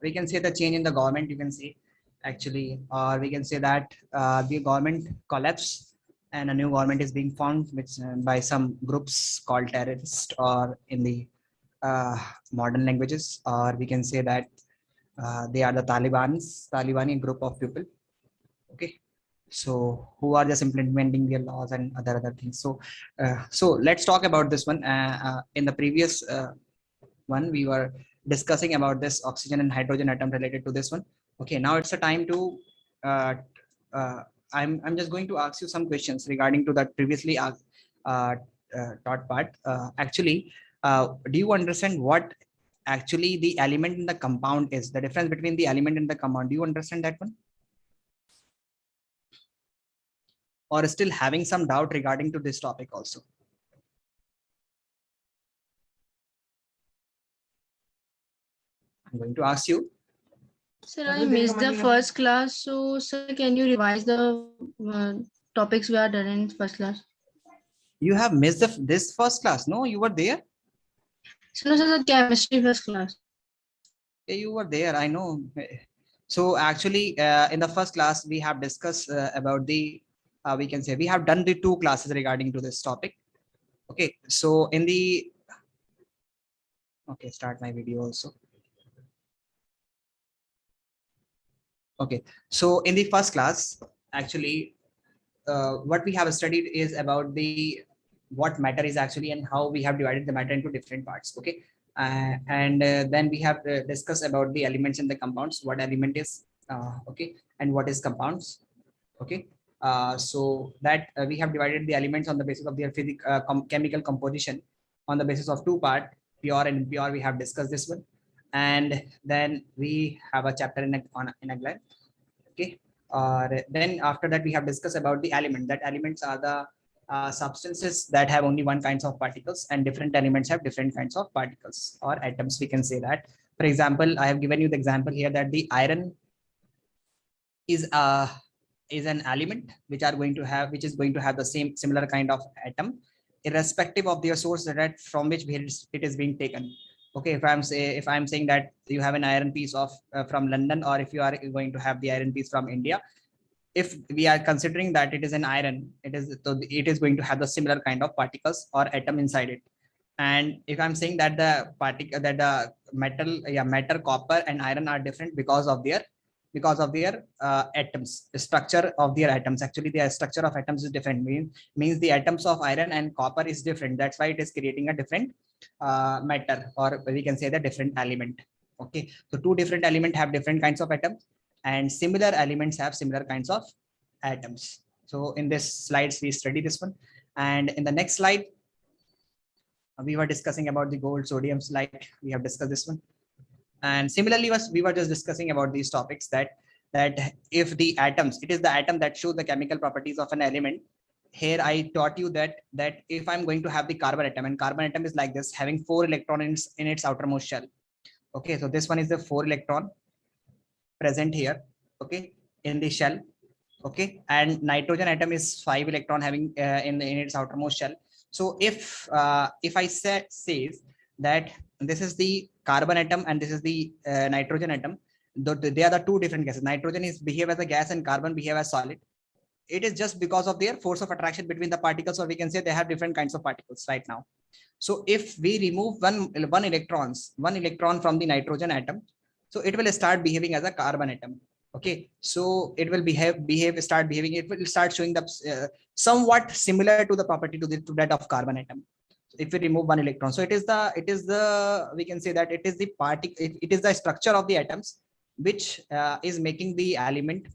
we can say the change in the government, you can say actually, or we can say that the government collapse and a new government is being formed, which by some groups called terrorist, or in the modern languages, or we can say that they are the Talibani group of people. Okay, so who are just implementing their laws and other things. So let's talk about this one. In the previous one, we were discussing about this oxygen and hydrogen atom related to this one. Okay, now it's a time to uh, uh, I'm just going to ask you some questions regarding to that previously taught part. Actually, do you understand what actually the element in the compound is? The difference between the element and the compound. Do you understand that one? Or still having some doubt regarding to this topic also? I'm going to ask you. Sir, I missed the first class, so sir, can you revise the topics we are done in first class? You have missed this first class. No, you were there. So no, sir, the chemistry first class. Yeah, you were there. I know. So actually, in the first class, we have discussed about the, we can say we have done the 2 classes regarding to this topic. Okay. So in the, okay, start my video also. Okay. So in the first class, actually, what we have studied is about the what matter is actually and how we have divided the matter into different parts. Okay. And then we have discussed about the elements and the compounds, what element is, okay, and what is compounds. Okay. So that we have divided the elements on the basis of their chemical composition on the basis of 2 part, pure and impure. We have discussed this one, and then we have a chapter in a glance. Okay. Then after that we have discussed about the element, that elements are the substances that have only one kinds of particles, and different elements have different kinds of particles or atoms, we can say that. For example, I have given you the example here that the iron is an element which is going to have the similar kind of atom, irrespective of their source that from which it is being taken. Okay, if I'm saying that you have an iron piece of from London, or if you are going to have the iron piece from India, if we are considering that it is an iron, it is going to have the similar kind of particles or atom inside it. And if I'm saying that the metal, yeah, matter, copper and iron are different because of their atoms, the structure of their atoms. Actually, the structure of atoms is different. Means the atoms of iron and copper is different. That's why it is creating a different matter, or we can say the different element. Okay, so 2 different elements have different kinds of atoms, and similar elements have similar kinds of atoms. So in this slides we study this one, and in the next slide we were discussing about the gold, sodium, like we have discussed this one. And similarly we were just discussing about these topics, that if the atoms, it is the atom that shows the chemical properties of an element. Here I taught you that if I'm going to have the carbon atom, and carbon atom is like this, having 4 electrons in its outermost shell. Okay, so this one is the 4 electron present here, okay, in the shell. Okay, and nitrogen atom is 5 electron having in its outermost shell. So if I says that this is the carbon atom and this is the nitrogen atom, they are the 2 different gases. Nitrogen is behave as a gas and carbon behave as solid. It is just because of their force of attraction between the particles, or we can say they have different kinds of particles right now. So if we remove one electron from the nitrogen atom, so it will start behaving as a carbon atom. Okay, so it will start behaving, it will start showing the somewhat similar to the property to that of carbon atom. If we remove one electron, so it is the we can say that it is the it is the structure of the atoms which is making the element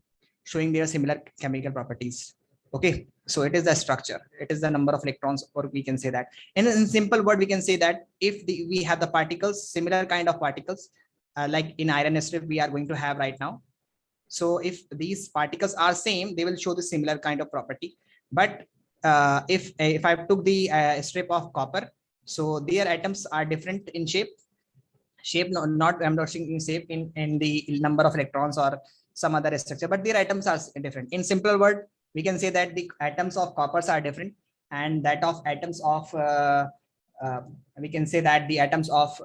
showing their similar chemical properties. Okay, so it is the structure, it is the number of electrons, or we can say that in simple word we can say that if we have the particles, similar kind of particles, like in iron strip we are going to have right now. So if these particles are same, they will show the similar kind of property. But if I took the strip of copper, so their atoms are different in shape, not I'm not saying in shape, in the number of electrons or some other structure, but their atoms are different. In simple word, we can say that the atoms of coppers are different, and that of atoms of we can say that the atoms of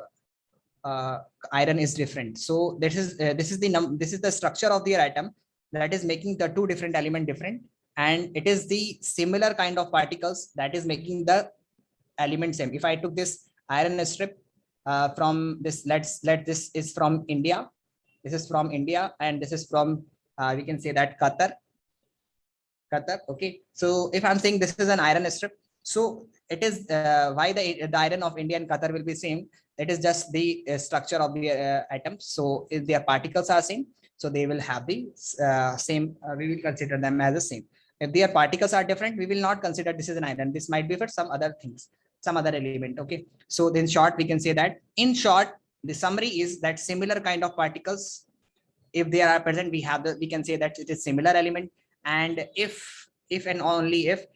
iron is different. So this is the structure of the atom that is making the two different element different, and it is the similar kind of particles that is making the element same. If I took this iron strip from this, let this is from India, this is from India, and this is from we can say that Qatar. Okay, so if I'm saying this is an iron strip, so it is why the iron of India and Qatar will be same. It is just the structure of the atoms. So if their particles are same, so they will have the same. We will consider them as the same. If their particles are different, we will not consider this is an iron. This might be for some other things, some other element. Okay, so in short, we can say that in short, the summary is that similar kind of particles, if they are present, we can say that it is similar element. And if and only if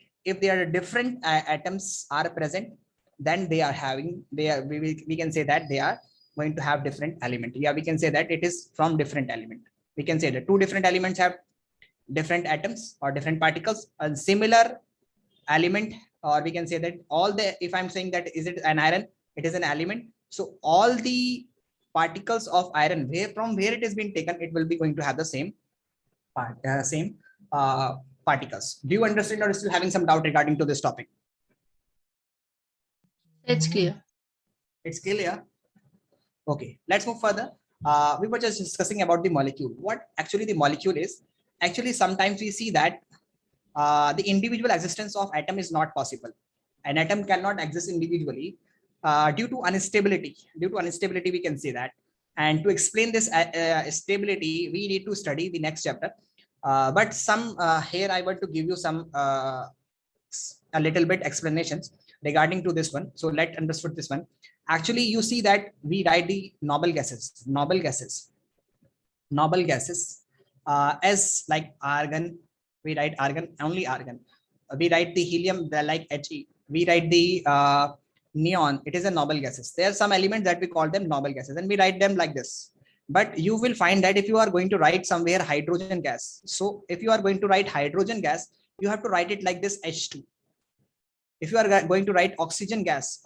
there are different atoms are present, then they are having we can say that they are going to have different element. Yeah, we can say that it is from different element. We can say that two different elements have different atoms or different particles, a similar element. Or we can say that all the, if I'm saying that is it an iron, it is an element. So all the particles of iron, from where it has been taken, it will be going to have the same same particles. Do you understand, or still having some doubt regarding to this topic? It's clear. It's clear. Okay, let's move further. We were just discussing about the molecule. What actually the molecule is? Actually, sometimes we see that the individual existence of atom is not possible. An atom cannot exist individually due to instability. Due to instability, we can say that. And to explain this stability, we need to study the next chapter. But some here I want to give you some a little bit explanations regarding to this one. So let's understood this one. Actually, you see that we write the noble gases as like argon. We write argon, only argon. We write the helium, like He. We write the neon. It is a noble gases. There are some elements that we call them noble gases, and we write them like this. But you will find that if you are going to write somewhere hydrogen gas, so if you are going to write hydrogen gas, you have to write it like this, H2. If you are going to write oxygen gas,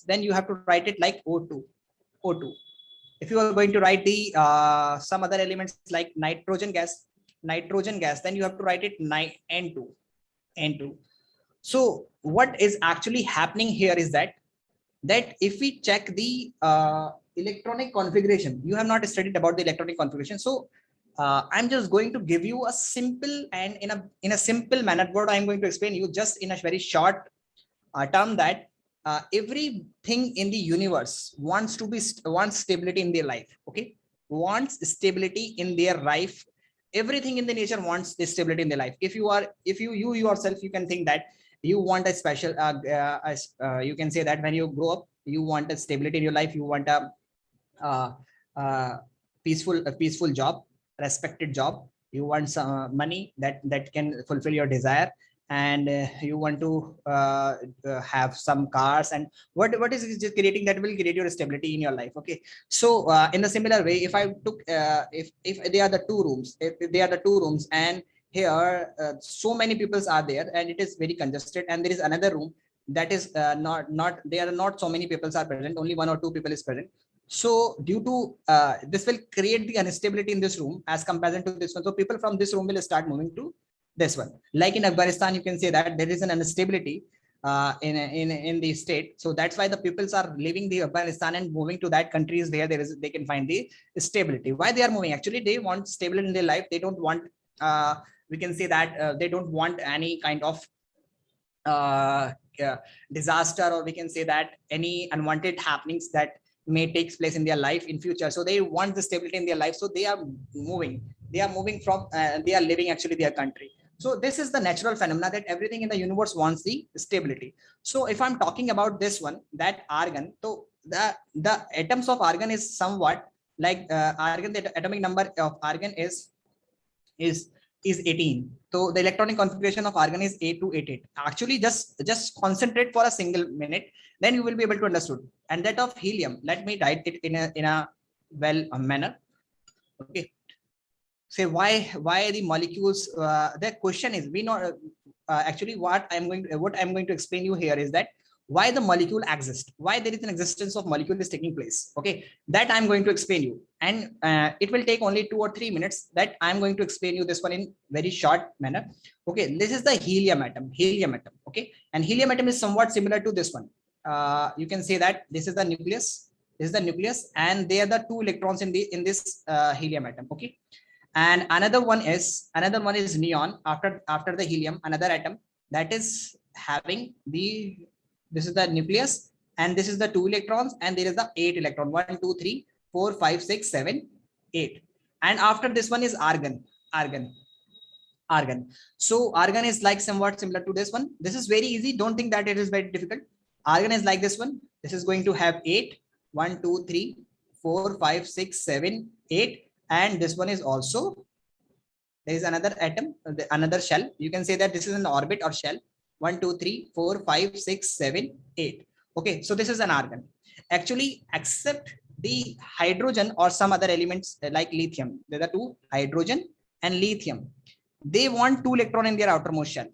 then you have to write it like O2. If you are going to write the some other elements like nitrogen gas, then you have to write it N2. So what is actually happening here is that if we check the electronic configuration, you have not studied about the electronic configuration. So I'm just going to give you a simple, and in a simple manner, what I'm going to explain you just in a very short term, that everything in the universe wants stability in their life. Okay, wants stability in their life. Everything in the nature wants this stability in their life. If you yourself, you can think that you want a special you can say that when you grow up, you want a stability in your life. You want a peaceful job, respected job. You want some money that can fulfill your desire, and you want to have some cars, and what is just creating that will create your stability in your life. Okay, so in a similar way, if I took if they are the two rooms, if they are the two rooms, and here so many people are there, and it is very congested, and there is another room that is not there are not so many people are present, only one or two people is present. So due to this will create the instability in this room as comparison to this one. So people from this room will start moving to this one. Like in Afghanistan, you can say that there is an instability in the state. So that's why the peoples are leaving the Afghanistan and moving to that countries where they can find the stability. Why they are moving? Actually, they want stability in their life. They don't want we can say that they don't want any kind of disaster, or we can say that any unwanted happenings that may take place in their life in future. So they want the stability in their life. So they are moving from they are living actually their country. So this is the natural phenomena that everything in the universe wants the stability. So if I'm talking about this one, that argon, so the atoms of argon is somewhat like argon. The atomic number of argon is 18. So the electronic configuration of argon is A288. Actually, just concentrate for a single minute, then you will be able to understood. And that of helium, let me write it in a well manner. Okay. Say why the molecules? The question is, we know actually what I'm going to explain you here is that why the molecule exists, why there is an existence of molecule is taking place. Okay, that I'm going to explain you, and it will take only 2 or 3 minutes. That I'm going to explain you this one in very short manner. Okay, this is the helium atom. Okay, and helium atom is somewhat similar to this one. You can say that this is the nucleus. This is the nucleus, and they are the 2 electrons in this helium atom. Okay, and another one is neon. After the helium, another atom that is having the, this is the nucleus, and this is the 2 electrons, and there is the 8 electron, 1 2 3 4 5 6 7 8. And after this one is argon. So argon is like somewhat similar to this one. This is very easy, don't think that it is very difficult. Argon is like this one. This is going to have 8, 1 2 3 4 5 6 7 8, and this one is also, there is another atom, another shell. You can say that this is an orbit or shell. 1 2 3 4 5 6 7 8. Okay, so this is an argon. Actually, except the hydrogen or some other elements like lithium, there are 2, hydrogen and lithium. They want 2 electron in their outermost shell.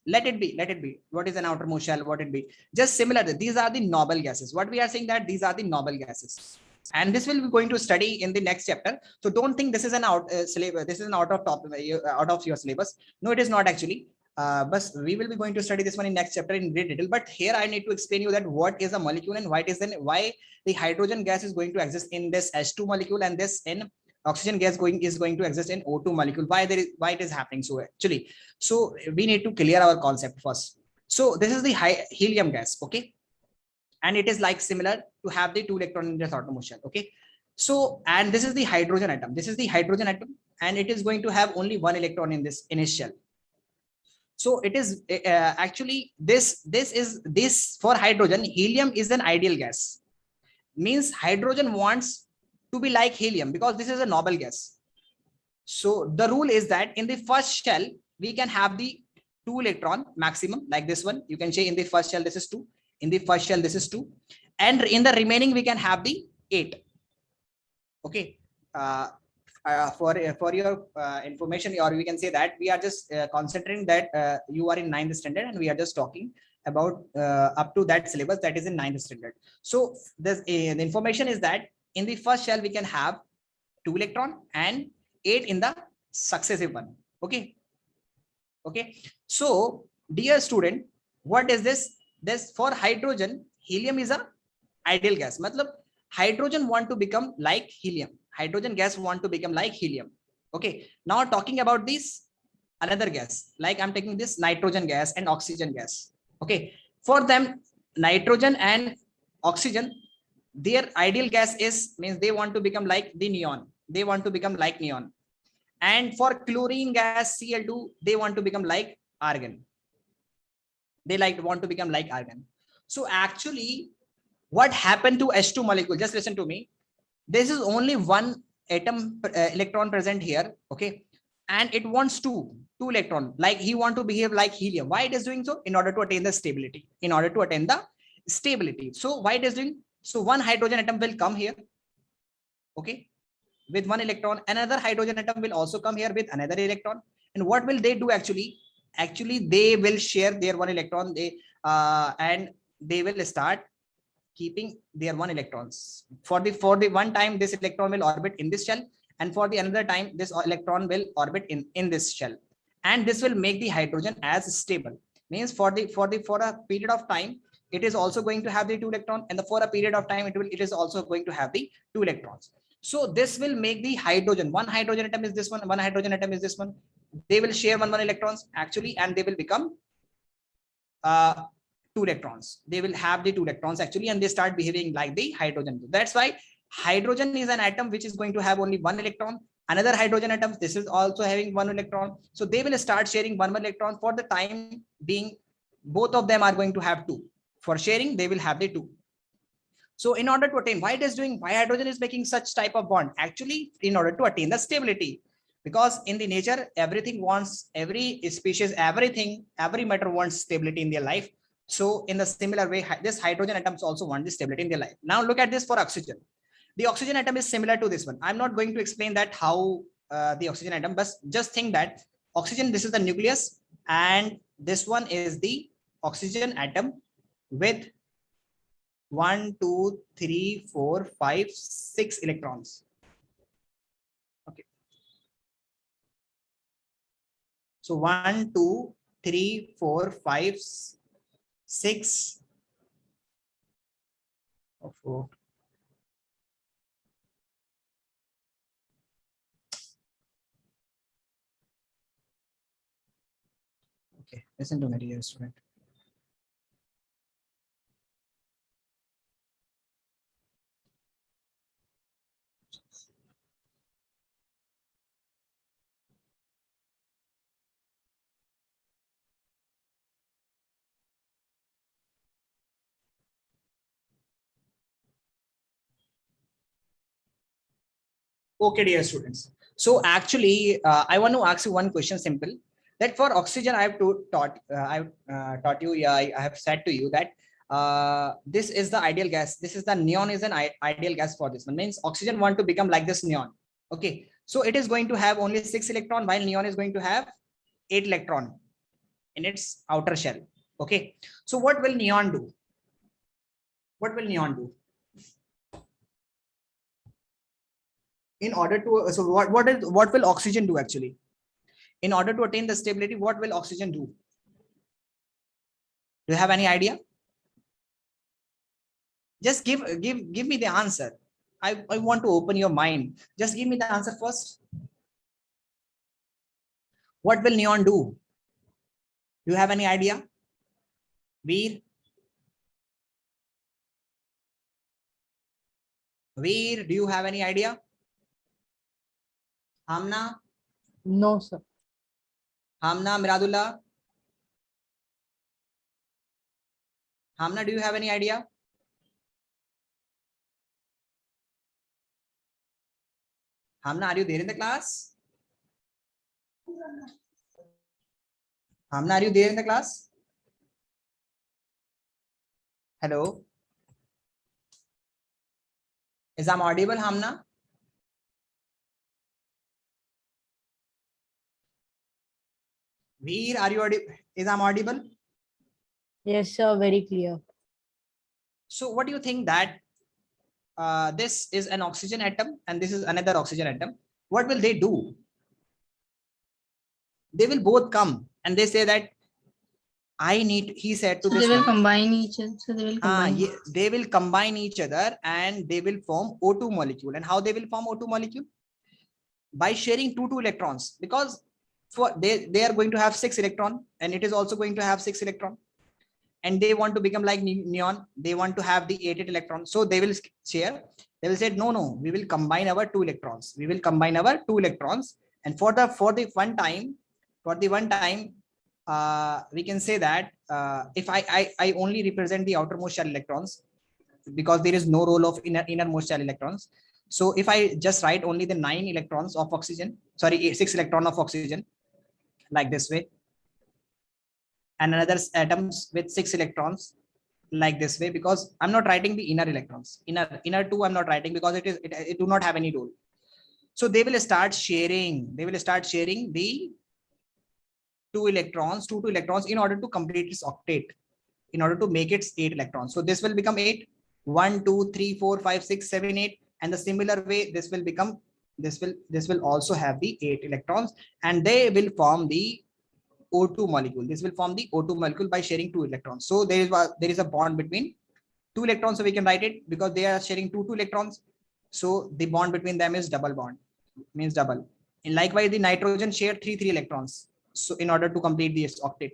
Let it be. What is an outermost shell? What it be? Just similar. These are the noble gases. What we are saying that these are the noble gases. And this will be going to study in the next chapter. So don't think this is an syllabus. This is an out of your syllabus. No, it is not actually. But we will be going to study this one in next chapter in great detail. But here I need to explain you that what is a molecule and why the hydrogen gas is going to exist in this H2 molecule, and this in oxygen gas is going to exist in O2 molecule. Why it is happening so actually. So we need to clear our concept first. So this is the helium gas. Okay, and it is like similar to have the 2 electron in this outermost shell. Okay, so, and this is the hydrogen atom. And it is going to have only 1 electron in its shell. So it is actually this for hydrogen. Helium is an ideal gas. Means hydrogen wants to be like helium because this is a noble gas. So the rule is that in the first shell we can have the 2 electron maximum, like this one. You can say in the first shell this is 2, in the first shell this is 2, and in the remaining we can have the 8. Okay, for your information, or we can say that we are just considering that you are in 9th standard and we are just talking about up to that syllabus that is in 9th standard. So this the information is that in the first shell we can have 2 electron and 8 in the successive one. Okay, so dear student, what is this for hydrogen? Helium is a ideal gas. Matlab hydrogen want to become like helium. Hydrogen gas want to become like helium. Okay, now talking about this another gas, like I'm taking this nitrogen gas and oxygen gas. Okay, for them nitrogen and oxygen, their ideal gas is, means they want to become like the neon. And for chlorine gas Cl2, they want to become like argon. Want to become like argon. So actually what happened to H2 molecule? Just listen to me. This is only 1 atom electron present here. Okay, and it wants two electron, like he want to behave like helium. Why it is doing so? In order to attain the stability. So why it is doing so? 1 hydrogen atom will come here, okay, with 1 electron. Another hydrogen atom will also come here with another electron. And what will they do actually? They will share their 1 electron. And they will start keeping their 1 electrons. For the one time this electron will orbit in this shell, and for the another time this electron will orbit in this shell. And this will make the hydrogen as stable. Means for a period of time it is also going to have the 2 electron, and for a period of time it is also going to have the 2 electrons. So this will make the hydrogen, 1 hydrogen atom is this one, 1 hydrogen atom is this one. They will share 1 electrons actually, and they will become 2 electrons. They will have the 2 electrons actually, and they start behaving like the hydrogen. That's why hydrogen is an atom which is going to have only 1 electron. Another hydrogen atom, this is also having 1 electron. So they will start sharing 1 electron. For the time being, both of them are going to have 2. For sharing, they will have the 2. So in order to attain, why hydrogen is making such type of bond? Actually, in order to attain the stability. Because in the nature, everything wants, every species, every matter wants stability in their life. So in the similar way, this hydrogen atoms also want the stability in their life. Now look at this for oxygen. The oxygen atom is similar to this one. I'm not going to explain that how the oxygen atom, but just think that oxygen, this is the nucleus, and this one is the oxygen atom with 1, 2, 3, 4, 5, 6 electrons. Okay. So 1, 2, 3, 4, 5, 6. Oh, okay, listen to me, dear student. Okay, dear students. So actually, I want to ask you one question, simple. That for oxygen, I have taught you. Yeah, I have said to you that this is the ideal gas. This is the neon is an ideal gas for this one. Means oxygen want to become like this neon. Okay, so it is going to have only 6 electron, while neon is going to have 8 electron in its outer shell. Okay, so what will neon do? What will neon do? In order to so what will oxygen do actually? In order to attain the stability, what will oxygen do? Do you have any idea? Just give me the answer. I want to open your mind. Just give me the answer first. What will neon do? Do you have any idea? Veer? Veer, do you have any idea? Hamna? No, sir. Hamna, Miradullah? Hamna, do you have any idea? Hamna, are you there in the class? Hamna, are you there in the class? Hello? Is I'm audible, Hamna? Veer, are you audible? Is I'm audible? Yes, sir. Very clear. So what do you think that this is an oxygen atom and this is another oxygen atom? What will they do? They will both come and they say that I need, he said to So this they will one, combine each other. So they will combine. they will combine each other and they will form O2 molecule. And how they will form O2 molecule? By sharing two electrons, because for they are going to have 6 electron and it is also going to have 6 electron. And they want to become like neon. They want to have the 8 electrons. So they will share. They will say, no, we will combine our 2 electrons. We will combine our 2 electrons. And for the one time, we can say that if I only represent the outermost shell electrons, because there is no role of innermost shell electrons. So if I just write only the 9 electrons of oxygen, sorry, 6 electron of oxygen, like this way, and another atoms with 6 electrons like this way, because I'm not writing the inner electrons, inner 2 I'm not writing because it do not have any role. So they will start sharing the 2 electrons in order to complete its octet, in order to make its 8 electrons. So this will become 8, 1, 2, 3, 4, 5, 6, 7, 8, and the similar way this will become, this will also have the 8 electrons, and they will form the O2 molecule. This will form the O2 molecule by sharing 2 electrons. So there is a bond between 2 electrons. So we can write it because they are sharing two electrons. So the bond between them is double bond, means double. And likewise, the nitrogen share 3 electrons. So in order to complete this octet,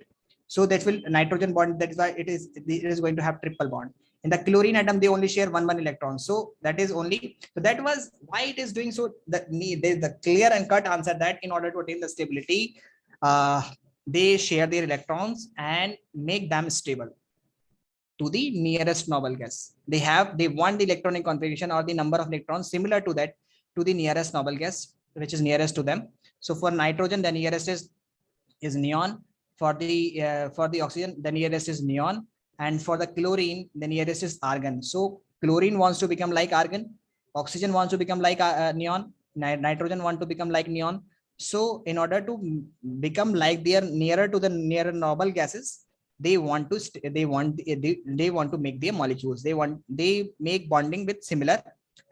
so that will nitrogen bond. That is why it is going to have triple bond. In the chlorine atom, they only share one electron. So that is only, so that was why it is doing so. There is the clear and cut answer that in order to attain the stability, they share their electrons and make them stable to the nearest noble gas. They want the electronic configuration or the number of electrons similar to that, to the nearest noble gas, which is nearest to them. So for nitrogen, the nearest is neon. For the oxygen, the nearest is neon. And for the chlorine, the nearest is argon. So chlorine wants to become like argon. Oxygen wants to become like neon. Nitrogen want to become like neon. So in order to become like they are nearer to the nearer noble gases, they want to they want to make their molecules. They make bonding with similar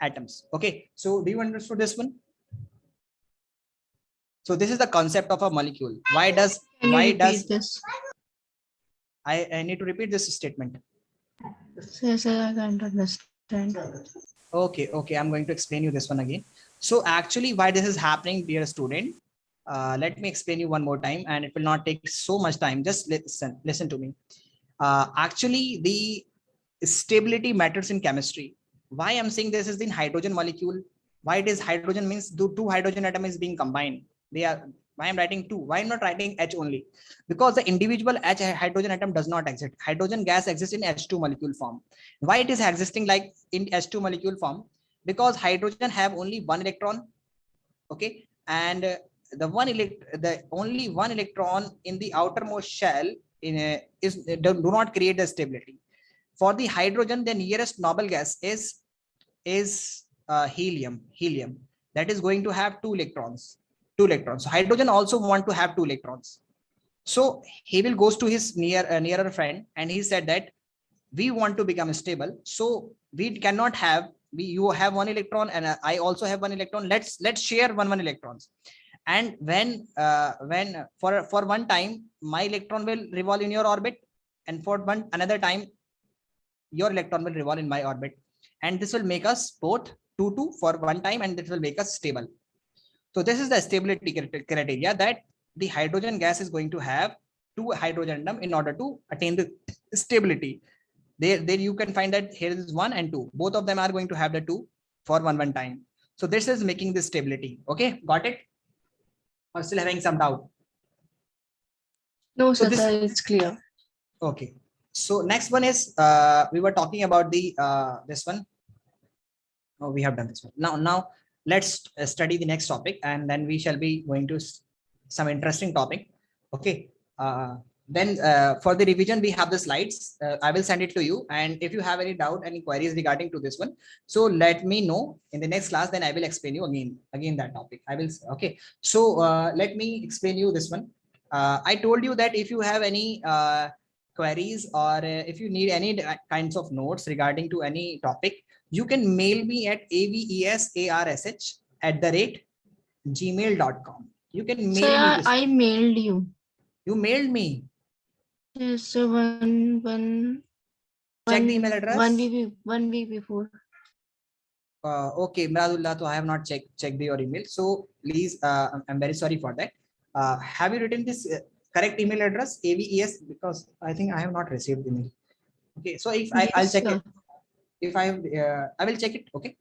atoms. Okay, so do you understand this one? So this is the concept of a molecule. Can you repeat this? I need to repeat this statement. Yes, sir, I can't understand. Okay, I'm going to explain you this one again. So actually why this is happening, dear student, let me explain you one more time, and it will not take so much time. Just listen to me. Actually, the stability matters in chemistry. Why I'm saying this is in hydrogen molecule. Why it is hydrogen means two hydrogen atom is being combined. They are, why I'm writing two? Why I'm not writing H only? Because the individual H hydrogen atom does not exist. Hydrogen gas exists in H2 molecule form. Why it is existing like in H2 molecule form? Because hydrogen have only one electron. Okay, and the only one electron in the outermost shell do not create the stability. For the hydrogen, the nearest noble gas is helium. That is going to have two electrons. So hydrogen also want to have two electrons. So he will goes to his nearer friend, and he said that we want to become stable. So we cannot have, you have one electron and I also have one electron. Let's share one electrons. And when for one time my electron will revolve in your orbit, and for another time your electron will revolve in my orbit, and this will make us both 2 for one time, and this will make us stable. So this is the stability criteria, that the hydrogen gas is going to have two hydrogen atom in order to attain the stability. There you can find that here is 1 and 2. Both of them are going to have the 2 for one time. So this is making the stability. Okay, got it? Or still having some doubt? No, So sir, it's clear. Okay. So next one is we were talking about the this one. Oh, we have done this one. Now let's study the next topic, and then we shall be going to some interesting topic. Okay. Then for the revision, we have the slides. I will send it to you, and if you have any doubt, any queries regarding to this one, so let me know in the next class. Then I will explain you again that topic. I will. Okay. So let me explain you this one. I told you that if you have any queries, or if you need any kinds of notes regarding to any topic, you can mail me at avesarsh@gmail.com. You can mail Sir, me this. I mailed you. You mailed me. Yes, so Check the email address. 1 week before. Okay, Miradullah, so I have not checked your email. So please, I'm very sorry for that. Have you written this correct email address, AVES? Because I think I have not received the email. Okay, so if I'll Yes, check sir. it. If I will check it. Okay,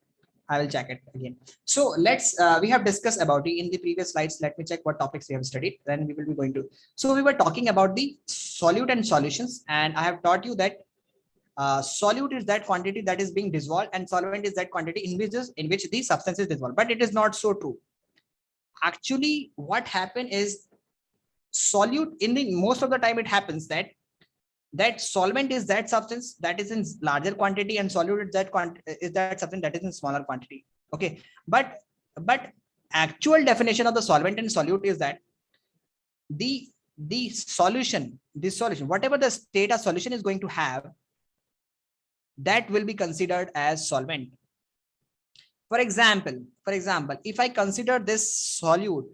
I will check it again. So let's we have discussed about it in the previous slides. Let me check what topics we have studied. Then we will be going to. So we were talking about the solute and solutions, and I have taught you that solute is that quantity that is being dissolved, and solvent is that quantity in which the substance is dissolved. But it is not so true. Actually, what happened is solute, in the most of the time it happens that solvent is that substance that is in larger quantity, and solute is that substance that is in smaller quantity. Okay, but actual definition of the solvent and solute is that the solution, whatever the state a solution is going to have, that will be considered as solvent. For example, if I consider this solute,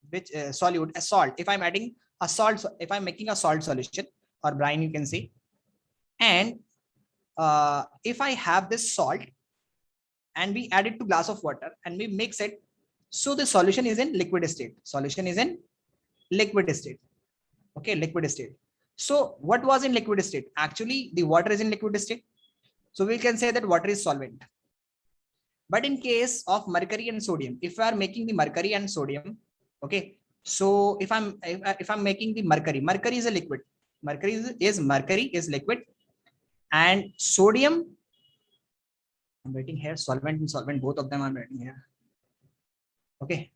which solute, a salt, if I'm adding a salt, if I'm making a salt solution or brine, you can say, and if I have this salt and we add it to glass of water and we mix it, so the solution is in liquid state. Okay, liquid state. So what was in liquid state? Actually, the water is in liquid state. So we can say that water is solvent. But in case of mercury and sodium, if we are making the mercury and sodium, okay, so if I'm making the mercury is a liquid. Mercury is liquid, and sodium, I'm writing here solvent and solvent, both of them I'm writing here. Okay.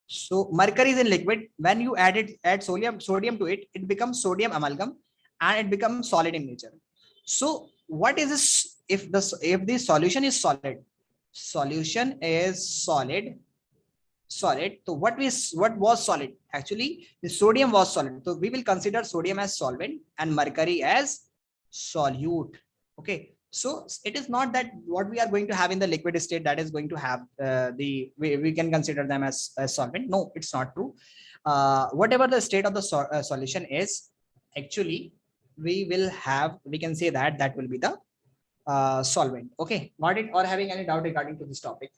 So mercury is in liquid. When you add sodium to it, it becomes sodium amalgam, and it becomes solid in nature. So what is this? If the solution is solid, solid. So what was solid? Actually, the sodium was solid. So we will consider sodium as solvent and mercury as solute. Okay. So it is not that what we are going to have in the liquid state that is going to have we can consider them as solvent. No, it's not true. Whatever the state of the solution is, actually we can say that that will be the solvent. Okay, got it? Or having any doubt regarding to this topic?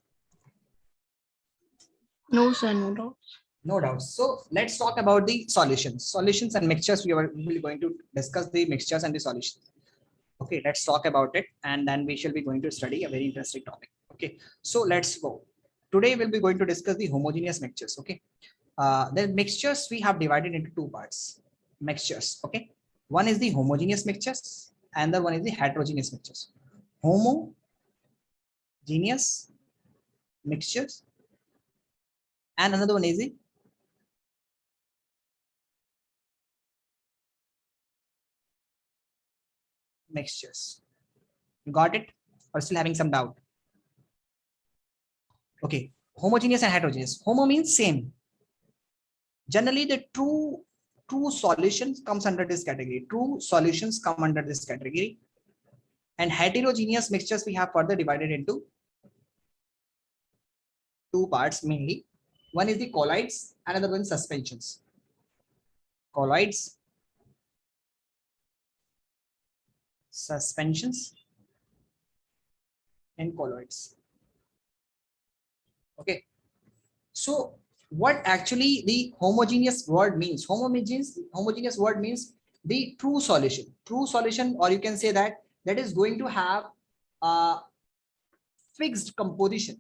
No, sir, no doubt. No doubt. So let's talk about the solutions and mixtures. We will going to discuss the mixtures and the solutions. Okay, let's talk about it, and then we shall be going to study a very interesting topic. Okay, so let's go. Today we'll be going to discuss the homogeneous mixtures. Okay, the mixtures we have divided into two parts. Mixtures. Okay, one is the homogeneous mixtures, and the one is the heterogeneous mixtures. Homogeneous mixtures, and another one is the mixtures. You got it, or still having some doubt? Okay, homogeneous and heterogeneous. Homo means same. Generally, the true solutions comes under this category. True solutions come under this category, and heterogeneous mixtures we have further divided into two parts mainly. One is the colloids, another one suspensions. Colloids, suspensions, and colloids. Okay, so what actually the homogeneous word means? Homogeneous word means the true solution. True solution, or you can say that is going to have a fixed composition.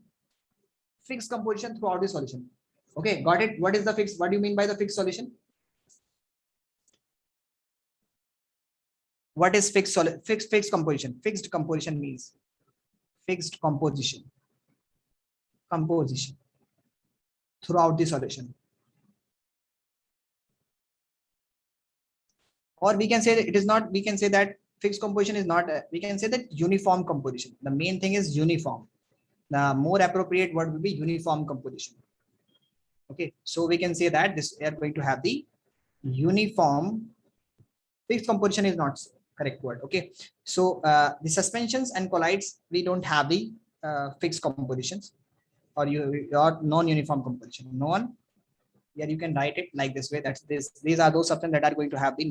Fixed composition throughout the solution. Okay, got it? What is the fixed? What do you mean by the fixed solution? What is fixed composition? Fixed composition means fixed composition throughout the solution. Or we can say that it is not, we can say that fixed composition is not, we can say that uniform composition. The main thing is uniform. The more appropriate word will be uniform composition. Okay, so we can say that this we are going to have the uniform. Fixed composition is not correct word. Okay, so the suspensions and colloids, we don't have the fixed compositions, or non-uniform composition. Yeah, you can write it like this way. That's this. These are those substances that are going to have the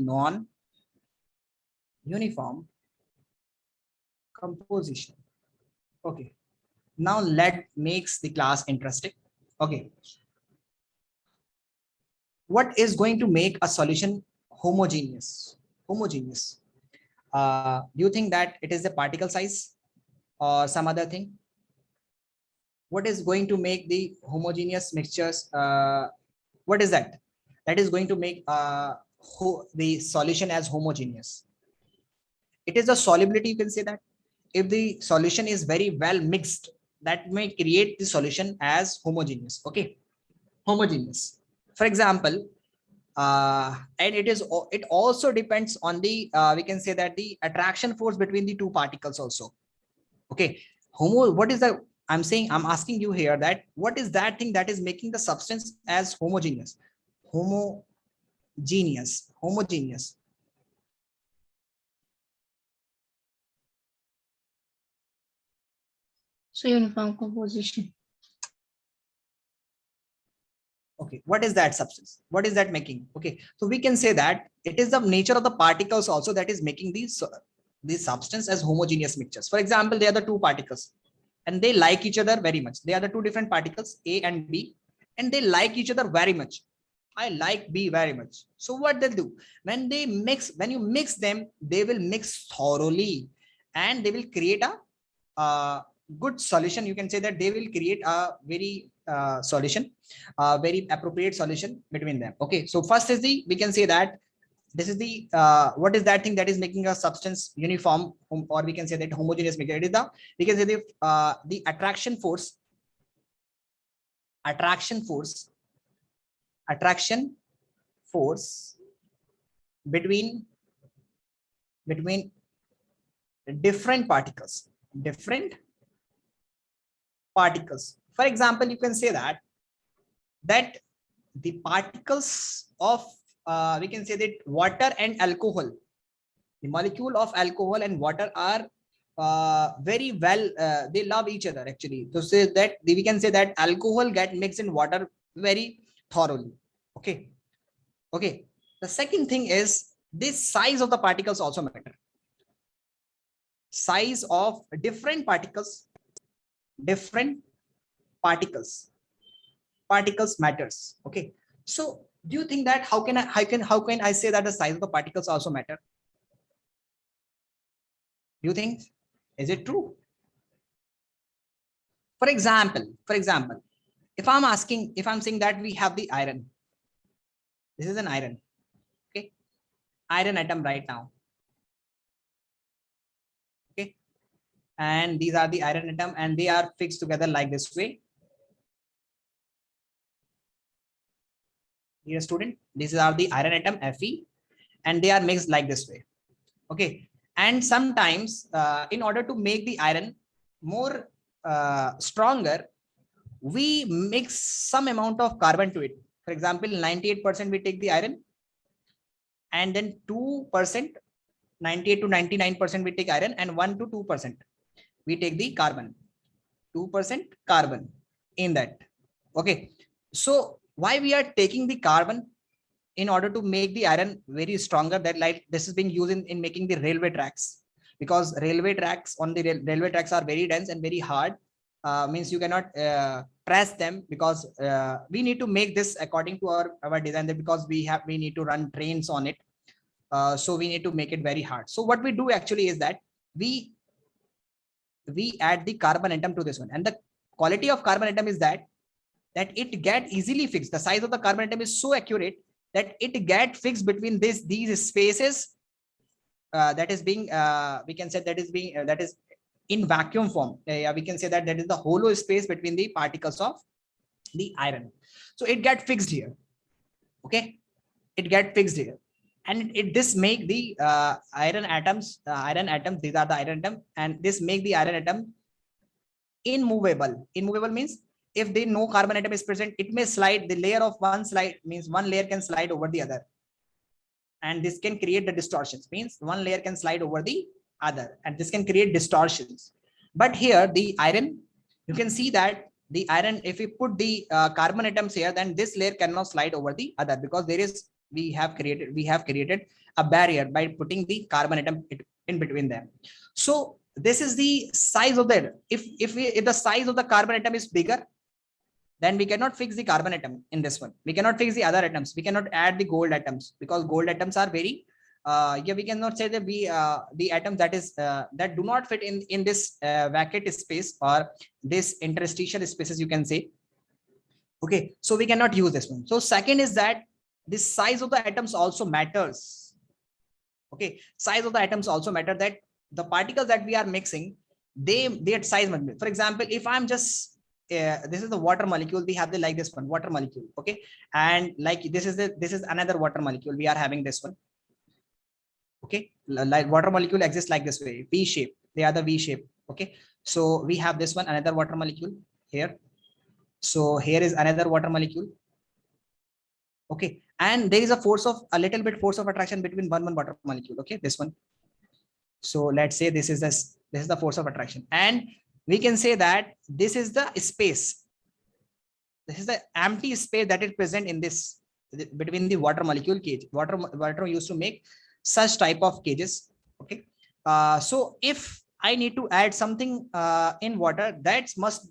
non-uniform composition. Okay, now let makes the class interesting. Okay, what is going to make a solution homogeneous? Do you think that it is the particle size or some other thing? What is going to make the homogeneous mixtures? What is that? That is going to make the solution as homogeneous. It is the solubility, you can say that. If the solution is very well mixed, that may create the solution as homogeneous. Okay, homogeneous. For example, and it also depends on the we can say that the attraction force between the two particles also. Okay, what is the, I'm asking you here that what is that thing that is making the substance as homogeneous? Homogeneous. So uniform composition. Okay, what is that substance? What is that making? Okay, so we can say that it is the nature of the particles also that is making these substance as homogeneous mixtures. For example, they are the two particles and they like each other very much. They are the two different particles, A and B, and they like each other very much. I like B very much. So what they'll do when you mix them, they will mix thoroughly and they will create a good solution. You can say that they will create a very very appropriate solution between them. Okay, so first is we can say that this is the what is that thing that is making a substance uniform, or we can say that homogeneous mixture. It is we can say the attraction force between different particles. For example, you can say that that the particles of we can say that water and alcohol, the molecule of alcohol and water are very well, they love each other actually. So say that we can say that alcohol get mixed in water very thoroughly. Okay. Okay. The second thing is this size of the particles also matter. Size of different particles matters. Okay. So do you think that how can I say that the size of the particles also matter? Do you think, is it true? For example, if I'm saying that we have the iron, this is an iron, okay, iron atom right now, okay, and these are the iron atom and they are fixed together like this way. Dear student, these are the iron atom Fe and they are mixed like this way. Okay. And sometimes in order to make the iron more stronger, we mix some amount of carbon to it. For example, 98% we take the iron and then 2%, 98 to 99% we take iron and 1 to 2% we take the carbon, 2% carbon in that. Okay. So why we are taking the carbon in order to make the iron very stronger, that like this is being used in making the railway tracks, because railway tracks on the railway tracks are very dense and very hard, means you cannot press them, because we need to make this according to our design, because we need to run trains on it, so we need to make it very hard. So what we do actually is that we add the carbon atom to this one, and the quality of carbon atom is that it get easily fixed. The size of the carbon atom is so accurate that it get fixed between these spaces, that is being we can say that is in vacuum form. We can say that is the hollow space between the particles of the iron. So it get fixed here. Okay, it get fixed here, and this make the iron atoms. These are the iron atom, and this make the iron atom immovable. Immovable means if the no carbon atom is present, it may slide. The layer of one layer can slide over the other, and this can create the distortions. Means one layer can slide over the other, and this can create distortions. But here the iron, you can see that the iron, if we put the carbon atoms here, then this layer cannot slide over the other, because we have created a barrier by putting the carbon atom in between them. So this is the size of the, if the size of the carbon atom is bigger, then we cannot fix the carbon atom in this one. We cannot fix the other atoms. We cannot add the gold atoms, because gold atoms are very we cannot say that the atoms that do not fit in this vacant space or this interstitial spaces, you can say. Okay, so we cannot use this one. So second is that the size of the atoms also matters. Okay, size of the atoms also matter, that the particles that we are mixing, their size must be. For example, if I'm just this is the water molecule, we have the like this one water molecule. Okay, and like this is another water molecule, we are having this one. Okay, like water molecule exists like this way, V shape. They are the V shape. Okay, so we have this one, another water molecule here. So here is another water molecule. Okay, and there is a little bit force of attraction between one water molecule. Okay, this one. So let's say this is the force of attraction, and we can say that this is the space. This is the empty space that is present in this between the water molecule cage. Water used to make such type of cages. Okay, so if I need to add something in water, that must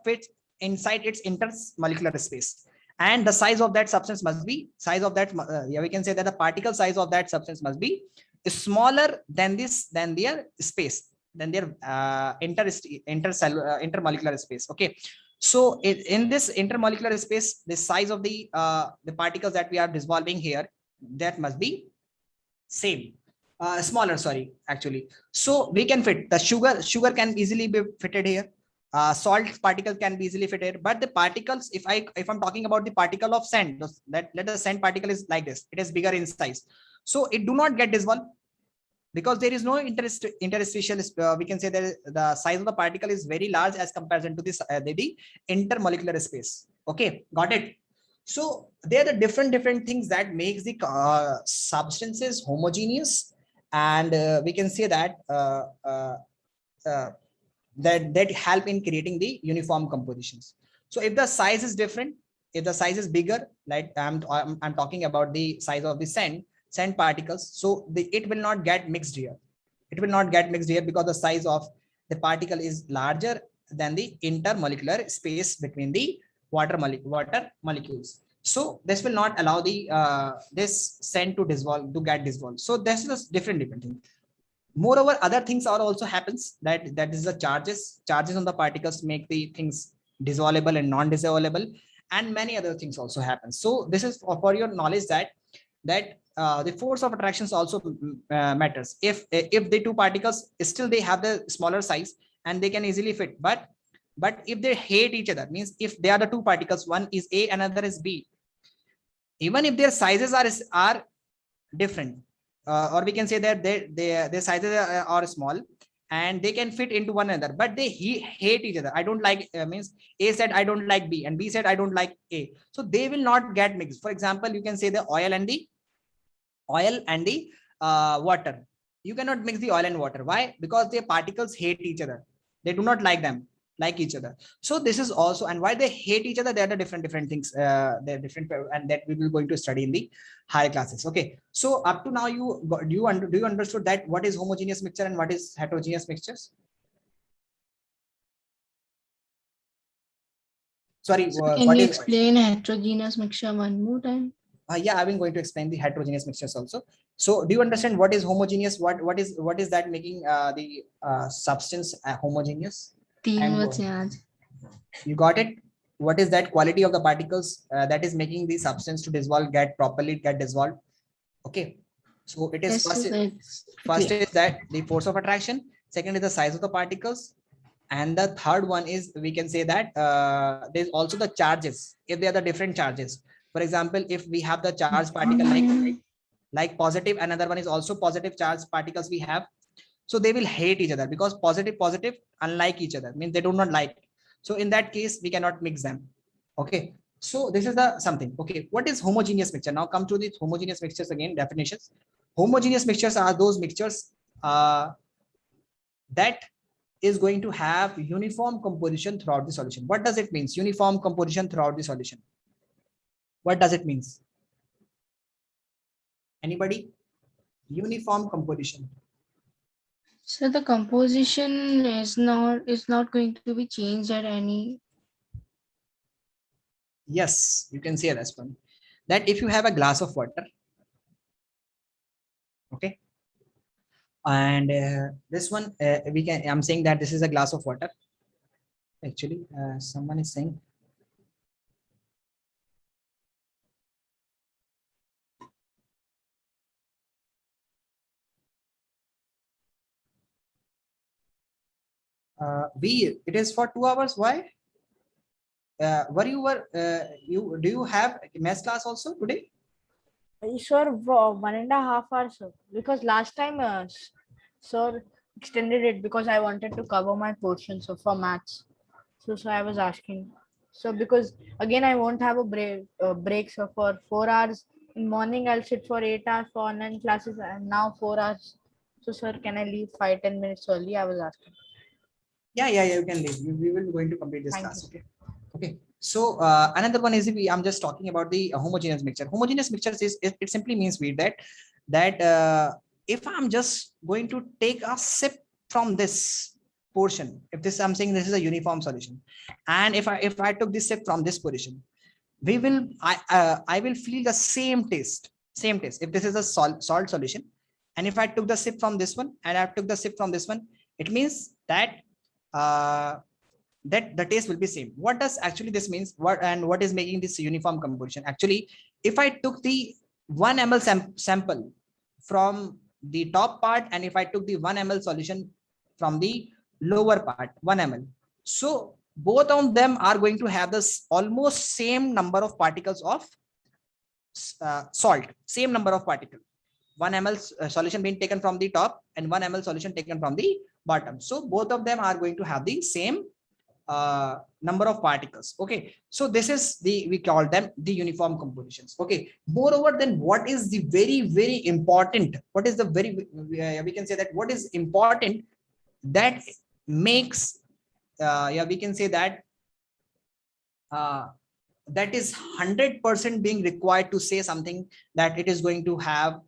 fit inside its intermolecular space, and the size of that substance must be we can say that the particle size of that substance must be smaller than their space, than their intermolecular space. Okay, so in this intermolecular space, the size of the particles that we are dissolving here, that must be same, smaller, sorry, actually. So we can fit the sugar can easily be fitted here. Salt particles can be easily fitted, but the particles, if I'm talking about the particle of sand, let the sand particle is like this, it is bigger in size, so it do not get dissolved, because there is no interstitial. We can say that the size of the particle is very large as comparison to this the intermolecular space. Okay, got it. So they are the different things that makes the substances homogeneous, and we can say that uh, that help in creating the uniform compositions. So if the size is different, if the size is bigger, like I'm talking about the size of the sand particles, so it will not get mixed here. It will not get mixed here because the size of the particle is larger than the intermolecular space between the water molecules. So this will not allow the this sand to get dissolved. So this is different thing. Moreover, other things are also happens, that is the charges on the particles make the things dissolvable and non-dissolvable, and many other things also happen. So this is for your knowledge that the force of attractions also matters. If the two particles still they have the smaller size and they can easily fit, but if they hate each other, means if they are the two particles, one is A, another is B, even if their sizes are different, or we can say that their sizes are small and they can fit into one another, but they hate each other. I don't like means A said I don't like B and B said I don't like A, so they will not get mixed. For example, you can say the oil and the water. You cannot mix the oil and water. Why? Because their particles hate each other. They do not like each other. So this is also, and why they hate each other, they are the different things. They're different, and that we will going to study in the higher classes. Okay. So up to now, do you understood that what is homogeneous mixture and what is heterogeneous mixtures? Sorry, Can what you is? explain heterogeneous mixture one more time? Yeah, I've been going to explain the heterogeneous mixtures also. So do you understand what is homogeneous? What is that making the substance homogeneous? तीन And बचे आज. you got it? What is that quality of the particles that is making the substance to dissolve, get dissolved? Okay. So it is Yes, first clear. is that the force of attraction. Second is the size of the particles. And the third one is, we can say that there's also the charges, if they are the different charges. For example, if we have the charged particle like positive, another one is also positive charged particles we have. So they will hate each other because positive unlike each other, means they do not like. So in that case, we cannot mix them. Okay. So this is the something. Okay. What is homogeneous mixture? Now come to the homogeneous mixtures again, definitions. Homogeneous mixtures are those mixtures that is going to have uniform composition throughout the solution. What does it mean? Uniform composition throughout the solution. What does it mean? Anybody? Uniform composition. So the composition is not going to be changed at any. Yes, you can say this one. That if you have a glass of water, okay, and this one I'm saying that this is a glass of water. Actually, someone is saying. It is for 2 hours. Why? Do you have math class also today? Sir, 1.5 hours, sir. Because last time, sir extended it because I wanted to cover my portion, so for maths. So I was asking. So because again I won't have a break. So for 4 hours in morning I'll sit for 8 hours for online classes, and now 4 hours. So sir, can I leave 5-10 minutes early? I was asking. Yeah, you can leave. We will be going to complete this Thank class. you. Okay. So another one is, I'm just talking about the homogeneous mixture. Homogeneous mixtures is, it simply means that if I'm just going to take a sip from this portion, if this, I'm saying this is a uniform solution, and if I took this sip from this position, I will feel the same taste. If this is a salt solution, and if I took the sip from this one and I took the sip from this one, it means that that the taste will be same. What does actually this means? What is making this uniform composition? Actually, if I took the 1 ml sample from the top part, and if I took the 1 ml solution from the lower part, 1 ml, so both of them are going to have this almost same number of particles of salt, same number of particles. 1 ml solution being taken from the top and 1 ml solution taken from the bottom. So both of them are going to have the same number of particles. Okay, so this is we call them the uniform compositions. Okay, moreover, then what is the very important, what is the we can say that what is important that makes we can say that that is 100% being required to say something that it is going to have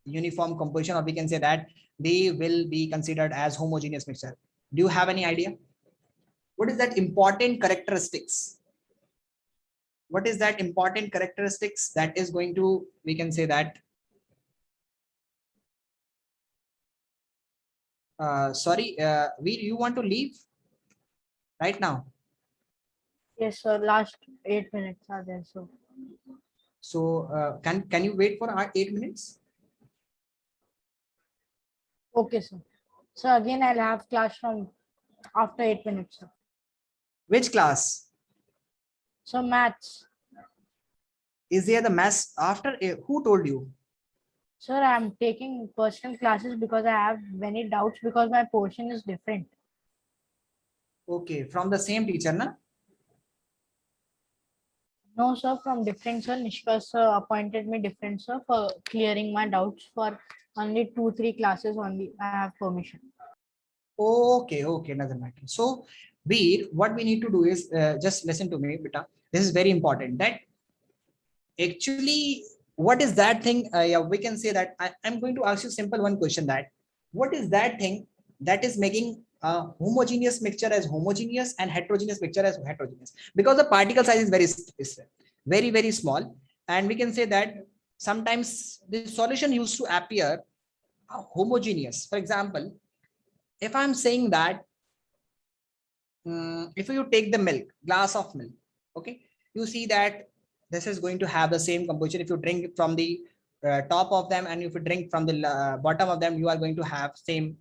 uniform composition, or we can say that they will be considered as homogeneous mixture. Do you have any idea? What is that important characteristics? What is that important characteristics that is going to, we can say that, sorry, Veer, you want to leave right now? Yes, sir. Last 8 minutes are there. So can you wait for 8 minutes? Okay, sir. So again, I'll have class from after 8 minutes, sir. Which class? So maths. Is there the maths after? Who told you? Sir, I'm taking personal classes because I have many doubts because my portion is different. Okay, from the same teacher, na? No, sir, from different, sir. Nishka sir appointed me different, sir, for clearing my doubts for only 2-3 classes only. I have permission. Okay, doesn't matter. So, Veer, what we need to do is just listen to me, beta. This is very important. That actually, what is that thing? Yeah, we can say that I'm going to ask you simple one question. That what is that thing that is making a homogeneous mixture as homogeneous and heterogeneous mixture as heterogeneous? Because the particle size is very small, and we can say that sometimes the solution used to appear homogeneous. For example, if I'm saying that if you take the milk, glass of milk, okay, you see that this is going to have the same composition. If you drink from the top of them, and if you drink from the bottom of them, you are going to have same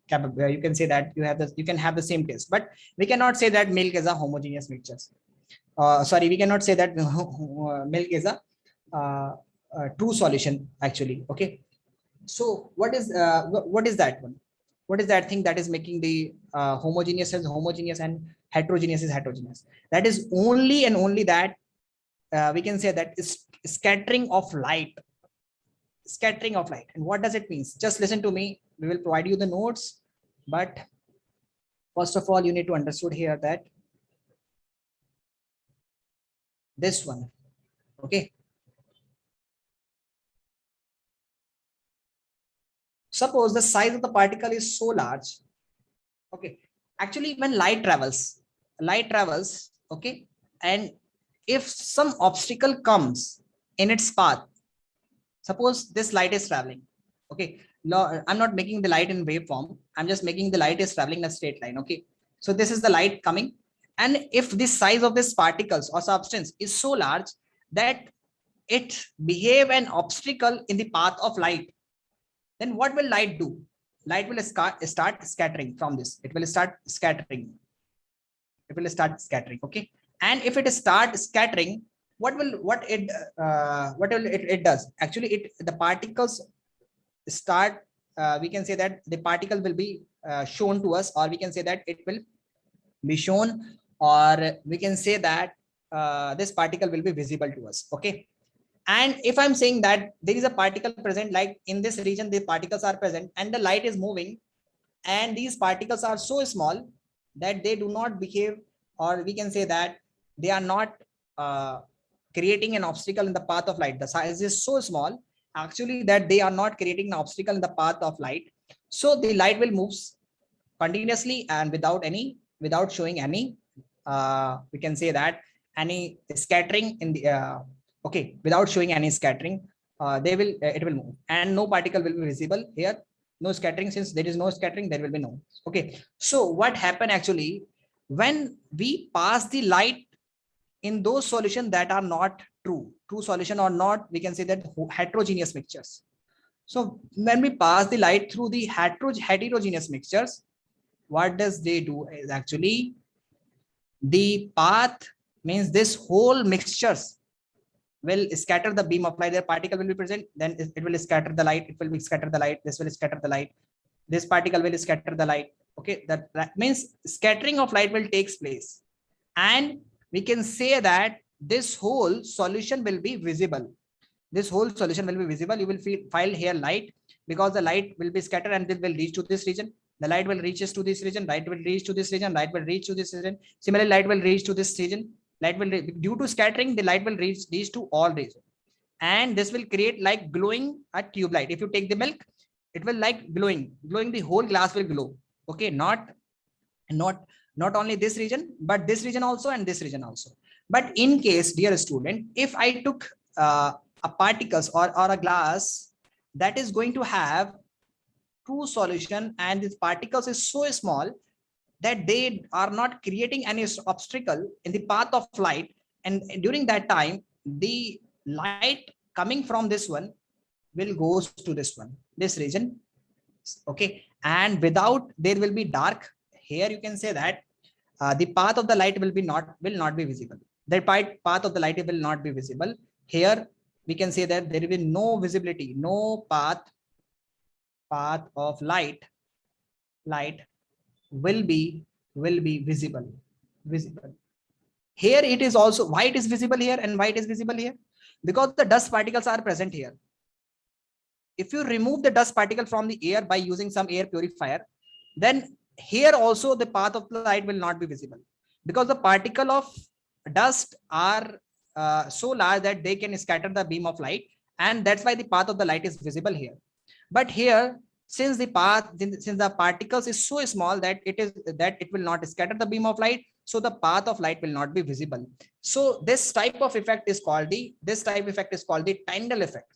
you can say that you can have the same taste. But we cannot say that milk is a homogeneous mixture. Sorry, we cannot say that milk is a true solution actually. Okay, so what is that one? What is that thing that is making the homogeneous as homogeneous and heterogeneous is heterogeneous? That is only and only that we can say that is scattering of light. Scattering of light. And what does it mean? Just listen to me. We will provide you the notes, but first of all, you need to understood here that this one, okay. Suppose the size of the particle is so large, okay. Actually, when light travels, okay, and if some obstacle comes in its path, suppose this light is traveling, okay. I'm not making the light in waveform. I'm just making the light is traveling in a straight line, okay. So this is the light coming, and if the size of this particles or substance is so large that it behave an obstacle in the path of light, then what will light do? Light will start scattering from this. It will start scattering. Okay. And if it start scattering, what it does? Actually, the particles start. We can say that the particle will be shown to us, or we can say that it will be shown, or we can say that this particle will be visible to us. Okay. And if I'm saying that there is a particle present, like in this region, the particles are present and the light is moving, and these particles are so small that they do not behave, or we can say that they are not creating an obstacle in the path of light. The size is so small, actually, that they are not creating an obstacle in the path of light. So the light will move continuously and without showing any, we can say that any scattering in the, okay, without showing any scattering, it will move, and no particle will be visible here. No scattering. Since there is no scattering, there will be no. Okay. So what happened actually when we pass the light in those solutions that are not true solution, or not, we can say that heterogeneous mixtures. So when we pass the light through the heterogeneous mixtures, what does they do is actually the path means this whole mixtures will scatter the beam of light. Their particle will be present, then it will scatter the light. It will be scatter the light. This will scatter the light. This particle will scatter the light. Okay, that means scattering of light will takes place, and we can say that this whole solution will be visible. This whole solution will be visible. You will file here light, because the light will be scattered and it will reach to this region. The light will reaches to this region, light will reach to this region, light will reach to this region. Similarly, light will reach to this region. Light will, due to scattering, the light will reach to all regions. And this will create like glowing a tube light. If you take the milk, it will like glowing, the whole glass will glow. Okay, not only this region, but this region also and this region also. But in case, dear student, if I took a particles or a glass that is going to have true solution, and this particles is so small that they are not creating any obstacle in the path of light, and during that time the light coming from this one will goes to this region. Okay, and without, there will be dark here. You can say that the path of the light will not be visible. The path of the light will not be visible. Here we can say that there will be no visibility, no path of light will be visible. Here it is also, why it is visible here and why it is visible here, because the dust particles are present here. If you remove the dust particle from the air by using some air purifier, then here also the path of the light will not be visible, because the particle of dust are so large that they can scatter the beam of light, and that's why the path of the light is visible here. But here, since the particles is so small that it will not scatter the beam of light, so the path of light will not be visible. So this type of effect is called the Tyndall effect.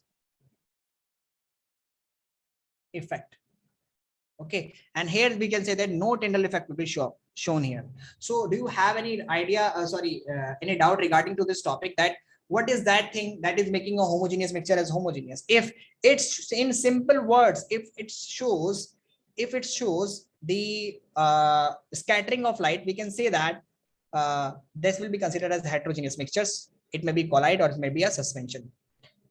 Okay, and here we can say that no Tyndall effect will be shown here. So do you have any idea, any doubt regarding to this topic, that what is that thing that is making a homogeneous mixture as homogeneous? If it's in simple words, if it shows the scattering of light, we can say that this will be considered as heterogeneous mixtures. It may be colloid or it may be a suspension.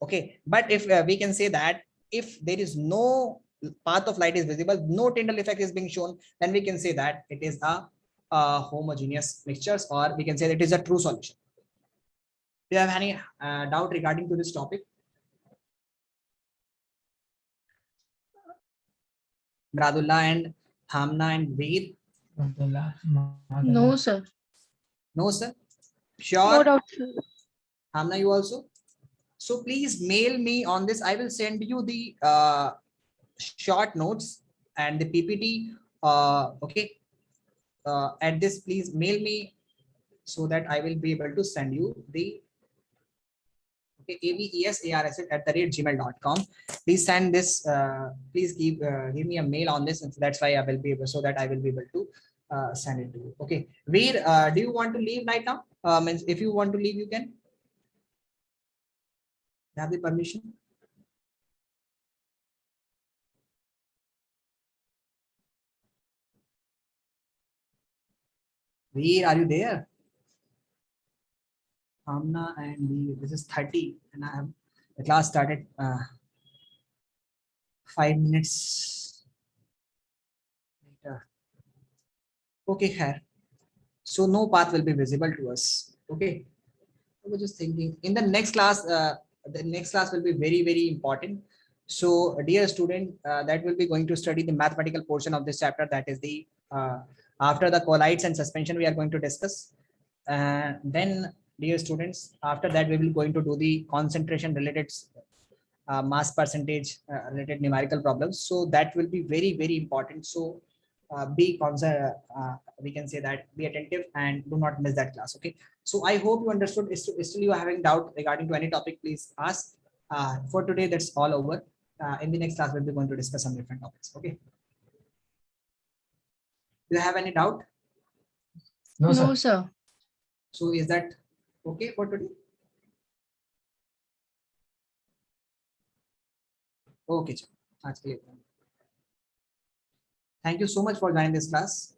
Okay, but if we can say that if there is no path of light is visible, no Tyndall effect is being shown, then we can say that it is a homogeneous mixtures, or we can say that it is a true solution. Do you have any doubt regarding to this topic? Mradullah and Hamna and Veer? No, sir. No, sir. No Sure. doubt, sir. Hamna, you also? So please mail me on this. I will send you the short notes and the PPT. Okay. At this, please mail me so that I will be able to send you the avesars@gmail.com. Please send this. Please give me a mail on this, and so that's why I will be able, so that I will be able to send it to you. Okay. Veer, do you want to leave right now? Means if you want to leave, you can. Have the permission. Veer, are you there? Amna and Veer, this is 30, and I have the class started 5 minutes later. Okay, here. So no path will be visible to us. Okay. I was just thinking in the next class, will be very, very important. So dear student, that will be going to study the mathematical portion of this chapter. That is the after the colloids and suspension we are going to discuss. Then dear students, after that we will going to do the concentration related mass percentage related numerical problems. So that will be very, very important. So we can say that be attentive and do not miss that class. Okay, so I hope you understood. Still you are having doubt regarding to any topic, please ask. For today, that's all over. In the next class, we'll be going to discuss some different topics. Okay, do you have any doubt? No, sir. So is that okay for today? Okay, thank you so much for joining this class.